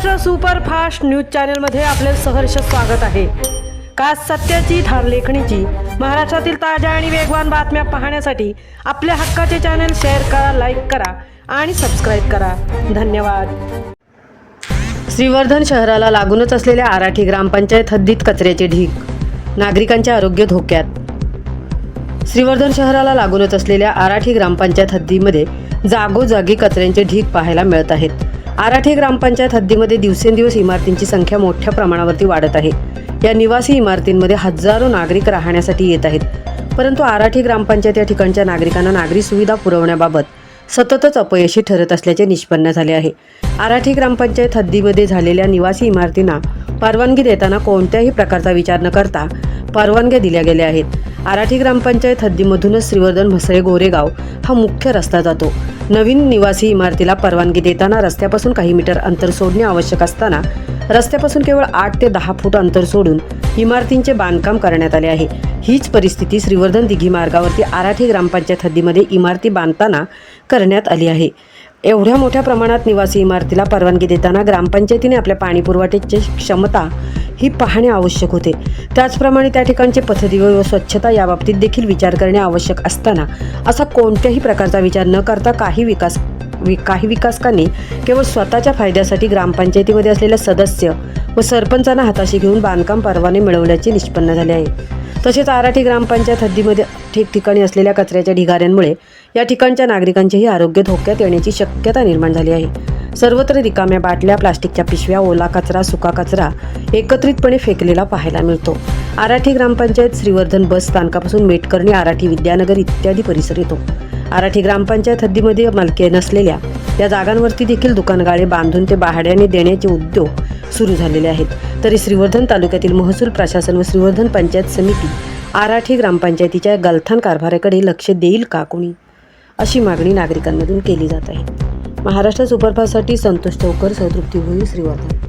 Maharashtra superfast news चॅनलमध्ये आपले सहर्ष स्वागत आहे। खास सत्याची ठार लेखणीची महाराष्ट्रातील ताज्या आणि वेगवान बातम्या पाहण्यासाठी आपल्या हक्काचे चॅनल शेअर करा, लाईक करा आणि सबस्क्राइब करा। धन्यवाद। श्रीवर्धन शहराला लागूनच असलेल्या आराठी ग्रामपंचायत हद्दीत कचऱ्याचे ढीग, नागरिकांचे आरोग्य धोक्यात। श्रीवर्धन शहराला लागूनच असलेल्या आराठी ग्रामपंचायत हद्दीमध्ये जागोजागी कचऱ्यांचे ढीग पाहायला मिळत आहेत। आराठी ग्रामपंचायत हद्दीमध्ये दिवसेंदिवस इमारतींची संख्या मोठ्या प्रमाणावरती वाढत आहे। या निवासी इमारतींमध्ये हजारो नागरिक राहण्यासाठी येत आहेत, परंतु आराठी ग्रामपंचायत या ठिकाणच्या नागरिकांना नागरी सुविधा पुरवण्याबाबत सततच अपयशी ठरत असल्याचे निष्पन्न झाले आहे। आराठी ग्रामपंचायत हद्दीमध्ये झालेल्या निवासी इमारतींना परवानगी देताना कोणत्याही प्रकारचा विचार न करता परवानग्या दिल्या गेल्या आहेत। आराठी ग्रामपंचायत हद्दीमधूनच श्रीवर्धन म्हसळे गोरेगाव हा मुख्य रस्ता जातो। नवीन निवासी इमारतीला परवानगी देताना रस्त्यापासून काही मीटर अंतर सोडणे आवश्यक असताना रस्त्यापासून केवळ 8 ते 10 फूट अंतर सोडून इमारतींचे बांधकाम करण्यात आले आहे। हीच परिस्थिती श्रीवर्धन दिघी मार्गावरती आराठी ग्रामपंचायत हद्दीमध्ये इमारती बांधताना करण्यात आली आहे। एवढ्या मोठ्या प्रमाणात निवासी इमारतीला परवानगी देताना ग्रामपंचायतीने आपल्या पाणी पुरवठ्याची क्षमता ही पाहणे आवश्यक होते। त्याचप्रमाणे त्या ठिकाणचे पथदिवे व स्वच्छता याबाबतीत देखील विचार करणे आवश्यक असताना असा कोणत्याही प्रकारचा विचार न करता काही विकासकांनी केवळ स्वतःच्या फायद्यासाठी ग्रामपंचायतीमध्ये असलेल्या सदस्य व सरपंचांना हाताशी घेऊन बांधकाम परवाने मिळवल्याचे निष्पन्न झाले आहे। तसेच आराठी ग्रामपंचायत हद्दीमध्ये ठिकठिकाणी असलेल्या कचऱ्याच्या ढिगाऱ्यांमुळे या ठिकाणच्या नागरिकांचेही आरोग्य धोक्यात येण्याची शक्यता निर्माण झाली आहे। सर्वत्र रिकाम्या बाटल्या, प्लास्टिकच्या पिशव्या, ओला कचरा, सुका कचरा एकत्रितपणे फेकलेला पाहायला मिळतो। आराठी ग्रामपंचायत श्रीवर्धन बस स्थानकापासून मेटकर्णी, आराठी विद्यानगर इत्यादी परिसर येतो। आराठी ग्रामपंचायत हद्दीमध्ये मालकी नसलेल्या या जागांवरती देखील दुकानगाळे बांधून ते भाड्याने देण्याचे उद्योग सुरू झालेले आहेत। तरी श्रीवर्धन तालुक्यातील महसूल प्रशासन व श्रीवर्धन पंचायत समिती आराठी ग्रामपंचायतीच्या गलथान कारभाराकडे लक्ष देईल का कोणी, अशी मागणी नागरिकांमधून केली जात आहे। महाराष्ट्र सुपरफास्टसाठी संतोष चौकर, तृप्ती भोई, श्रीवर्धन।